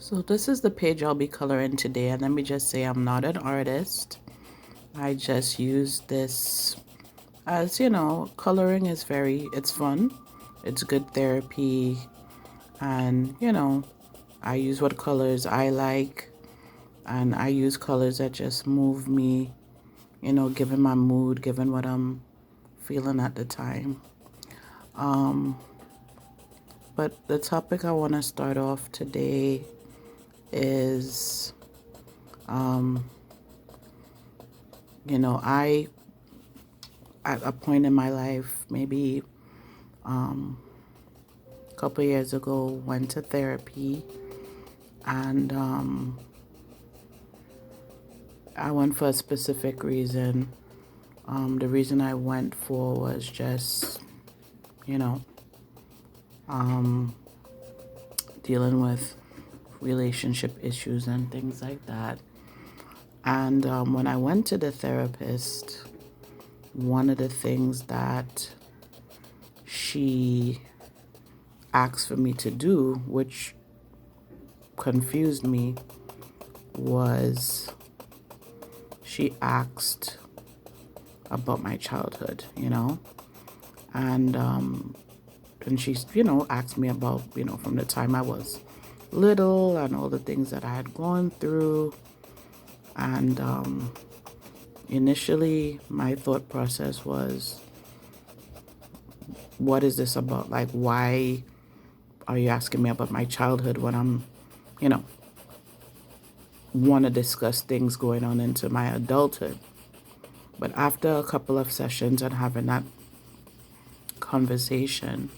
So this is the page I'll be coloring today, and let me just say I'm not an artist. I just use this as, coloring is it's fun. It's good therapy, and, I use what colors I like, and I use colors that just move me, given my mood, given what I'm feeling at the time. But the topic I want to start off today is, I at a point in my life, maybe a couple years ago, went to therapy, and I went for a specific reason. The reason I went for was just, you know, dealing with relationship issues and things like that. And when I went to the therapist, one of the things that she asked for me to do, which confused me, was she asked about my childhood, and she, asked me about, from the time I was little and all the things that I had gone through. And initially, my thought process was, what is this about? Like, why are you asking me about my childhood when I'm, you know, want to discuss things going on into my adulthood? But after a couple of sessions and having that conversation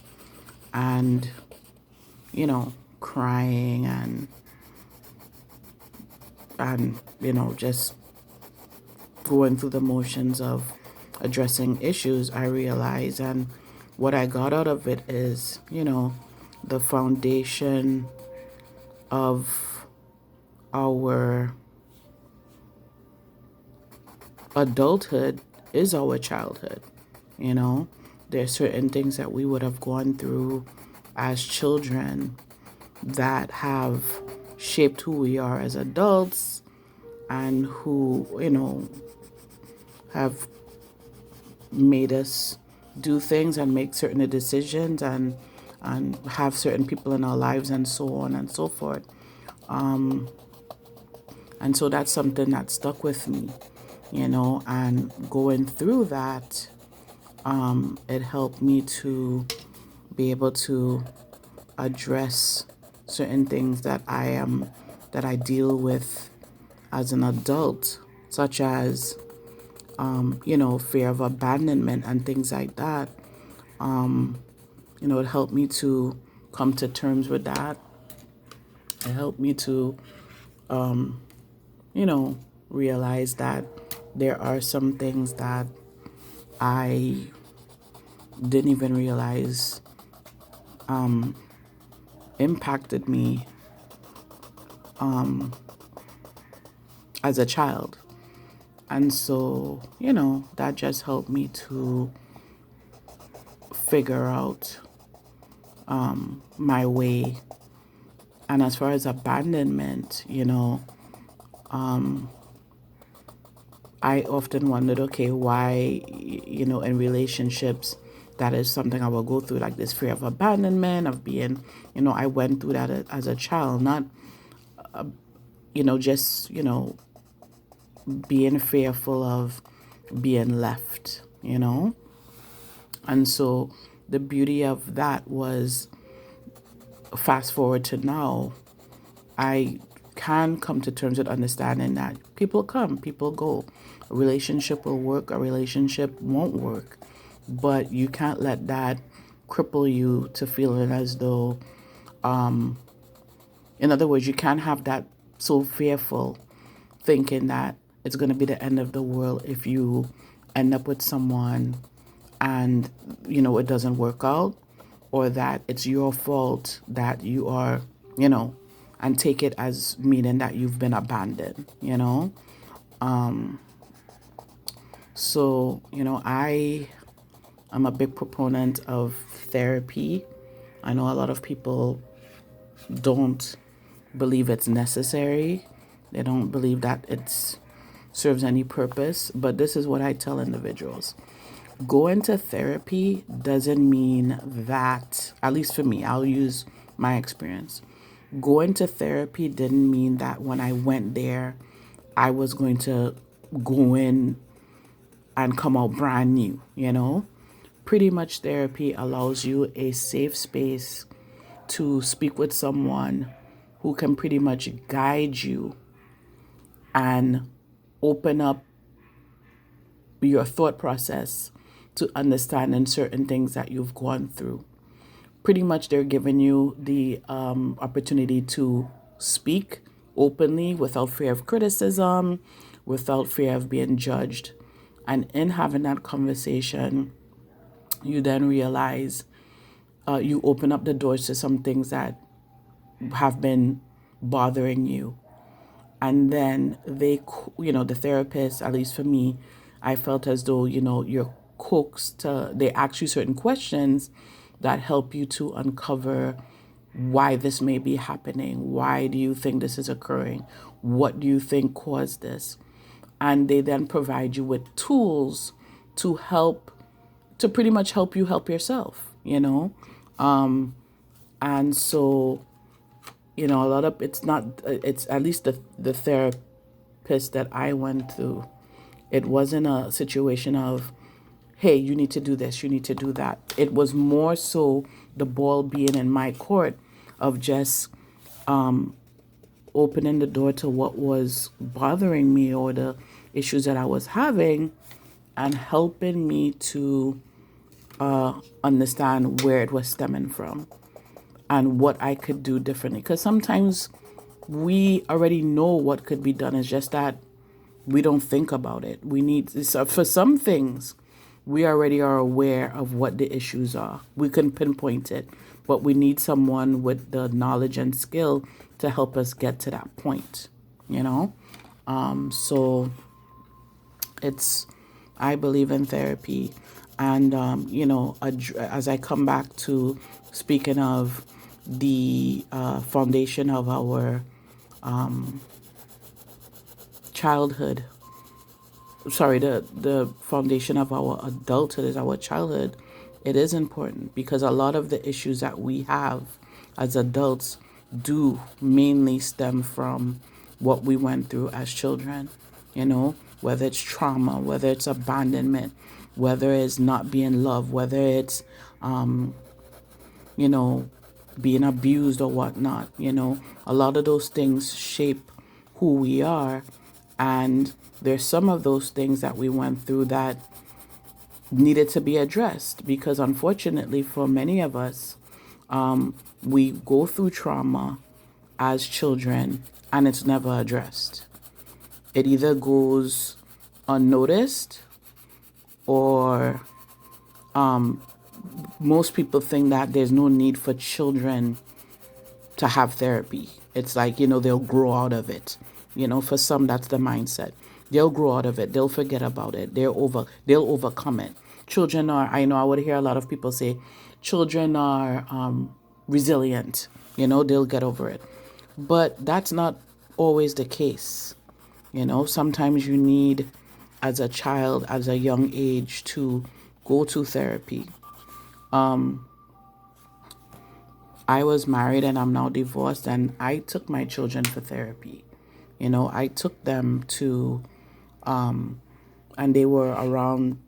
and, crying and just going through the motions of addressing issues, I realized, and what I got out of it is, the foundation of our adulthood is our childhood. There are certain things that we would have gone through as children that have shaped who we are as adults, and who, have made us do things and make certain decisions and have certain people in our lives and so on and so forth. And so that's something that stuck with me, and going through that, it helped me to be able to address certain things that I deal with as an adult, such as, fear of abandonment and things like that. It helped me to come to terms with that. It helped me to, realize that there are some things that I didn't even realize impacted me as a child. And so, that just helped me to figure out my way. And as far as abandonment, I often wondered, okay, why, in relationships, that is something I will go through, like this fear of abandonment, of being, I went through that as a child, not, just, being fearful of being left, And so the beauty of that was, fast forward to now, I can come to terms with understanding that people come, people go. A relationship will work, a relationship won't work. But you can't let that cripple you to feeling as though, in other words, you can't have that so fearful thinking that it's going to be the end of the world if you end up with someone and, it doesn't work out, or that it's your fault that you are, and take it as meaning that you've been abandoned. So, I am a big proponent of therapy. I know a lot of people don't believe it's necessary. They don't believe that it serves any purpose. But this is what I tell individuals. Going to therapy doesn't mean that, at least for me, I'll use my experience. Going to therapy didn't mean that when I went there, I was going to go in and come out brand new, you know? Pretty much therapy allows you a safe space to speak with someone who can pretty much guide you and open up your thought process to understanding certain things that you've gone through. Pretty much, they're giving you the opportunity to speak openly without fear of criticism, without fear of being judged. And in having that conversation, you then realize you open up the doors to some things that have been bothering you. And then the therapist, at least for me, I felt as though, you're coaxed to, they ask you certain questions that help you to uncover why this may be happening. Why do you think this is occurring? What do you think caused this? And they then provide you with tools to pretty much help you help yourself, And so, a lot of it's at least the therapist that I went through. It wasn't a situation of, hey, you need to do this, you need to do that. It was more so the ball being in my court of just opening the door to what was bothering me or the issues that I was having and helping me to understand where it was stemming from and what I could do differently. Because sometimes we already know what could be done. It's just that we don't think about it. For some things, we already are aware of what the issues are. We can pinpoint it, but we need someone with the knowledge and skill to help us get to that point, So I believe in therapy. And, as I come back to speaking of the foundation of our childhood, the foundation of our adulthood is our childhood. It is important because a lot of the issues that we have as adults do mainly stem from what we went through as children, whether it's trauma, whether it's abandonment, whether it's not being loved, whether it's, being abused or whatnot. A lot of those things shape who we are. And there's some of those things that we went through that needed to be addressed because unfortunately for many of us, we go through trauma as children and it's never addressed. It either goes unnoticed or most people think that there's no need for children to have therapy. It's like, they'll grow out of it. For some, that's the mindset. They'll grow out of it. They'll forget about it. They'll overcome it. I would hear a lot of people say, children are resilient. They'll get over it. But that's not always the case. Sometimes you need, as a child, as a young age, to go to therapy. I was married and I'm now divorced, and I took my children for therapy. I took them to, and they were around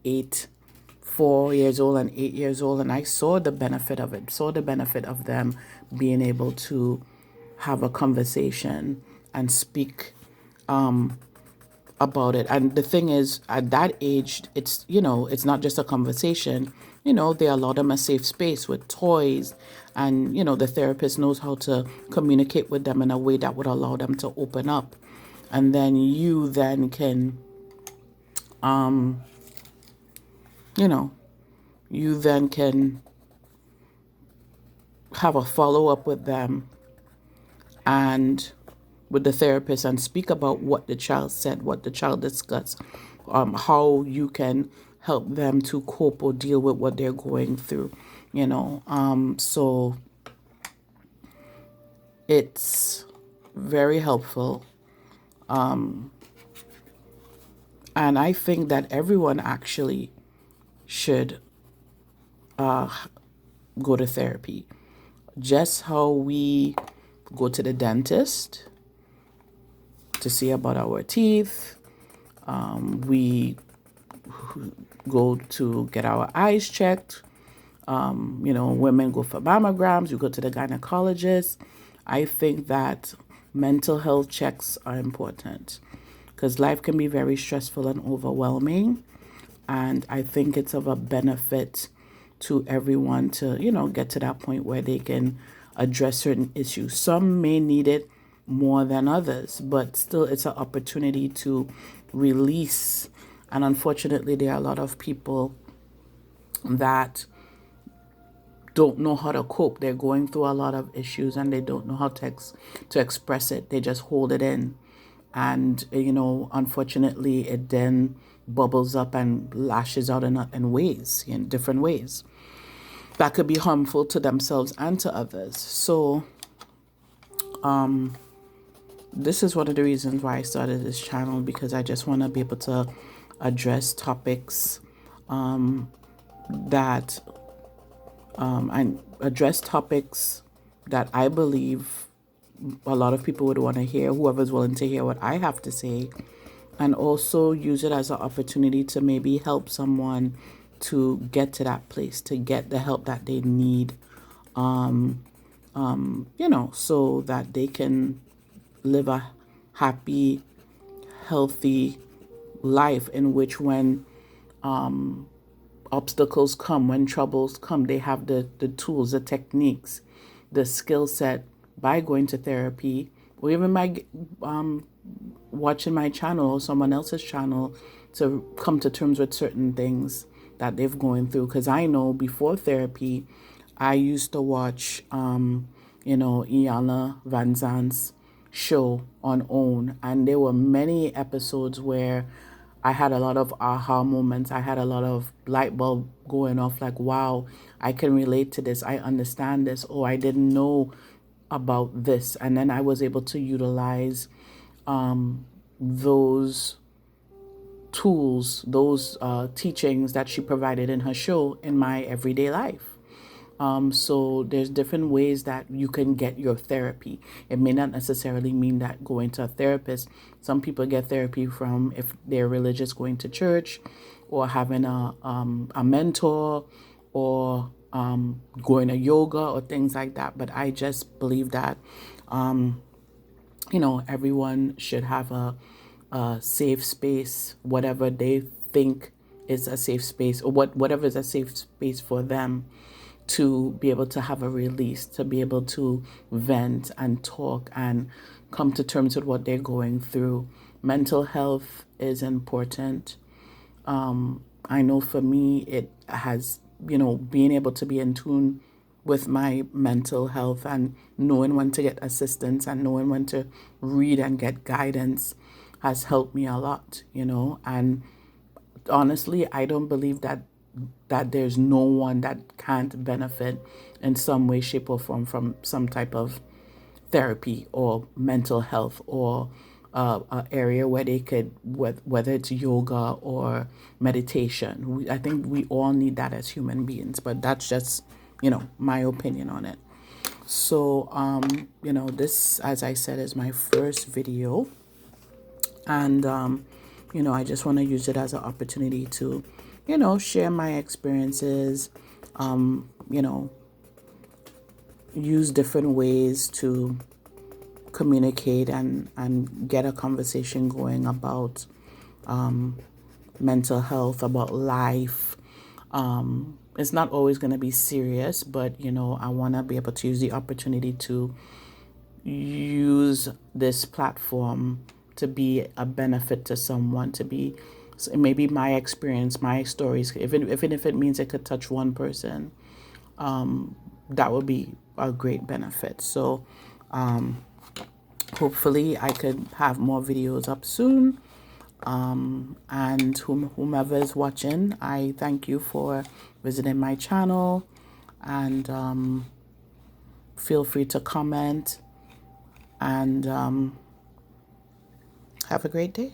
4 years old and 8 years old, and I saw the benefit of it, saw the benefit of them being able to have a conversation and speak about it. And the thing is, at that age, it's not just a conversation. They allow them a safe space with toys, and the therapist knows how to communicate with them in a way that would allow them to open up. And then you then can have a follow-up with them and with the therapist and speak about what the child said, what the child discussed, how you can help them to cope or deal with what they're going through, So it's very helpful. And I think that everyone actually should go to therapy. Just how we go to the dentist to see about our teeth, we go to get our eyes checked. Women go for mammograms, you go to the gynecologist. I think that mental health checks are important because life can be very stressful and overwhelming. And I think it's of a benefit to everyone to, get to that point where they can address certain issues. Some may need it more than others, but still it's an opportunity to release. And unfortunately, there are a lot of people that don't know how to cope. They're going through a lot of issues and they don't know how to express it. They just hold it in. And, unfortunately, it then bubbles up and lashes out in different ways that could be harmful to themselves and to others. So this is one of the reasons why I started this channel, because I just want to be able to address topics that that I believe a lot of people would want to hear, whoever's willing to hear what I have to say, and also use it as an opportunity to maybe help someone to get to that place, to get the help that they need, so that they can live a happy, healthy life in which when obstacles come, when troubles come, they have the tools, the techniques, the skill set by going to therapy, or even by watching my channel or someone else's channel to come to terms with certain things that they've going through. Because I know before therapy, I used to watch, Iyanla Vanzant's show on OWN, and there were many episodes where I had a lot of aha moments. I had a lot of light bulb going off like, wow, I can relate to this. I understand this. Oh, I didn't know about this. And then I was able to utilize those tools, those teachings that she provided in her show in my everyday life. So there's different ways that you can get your therapy. It may not necessarily mean that going to a therapist. Some people get therapy from, if they're religious, going to church, or having a mentor, or going to yoga or things like that. But I just believe that, everyone should have a safe space, whatever they think is a safe space, or whatever is a safe space for them, to be able to have a release, to be able to vent and talk and come to terms with what they're going through. Mental health is important. I know for me, it has, being able to be in tune with my mental health and knowing when to get assistance and knowing when to read and get guidance has helped me a lot, and honestly, I don't believe that there's no one that can't benefit in some way, shape, or form from some type of therapy or mental health, or an area where they could, whether it's yoga or meditation. I think we all need that as human beings, but that's just, my opinion on it. So, this, as I said, is my first video. And, I just want to use it as an opportunity to, share my experiences, use different ways to communicate and get a conversation going about mental health, about life. It's not always going to be serious, but, I want to be able to use the opportunity to use this platform to be a benefit to someone, to be maybe my experience, my stories, even if it means it could touch one person, that would be a great benefit. So hopefully I could have more videos up soon. And whomever is watching, I thank you for visiting my channel, and feel free to comment and have a great day.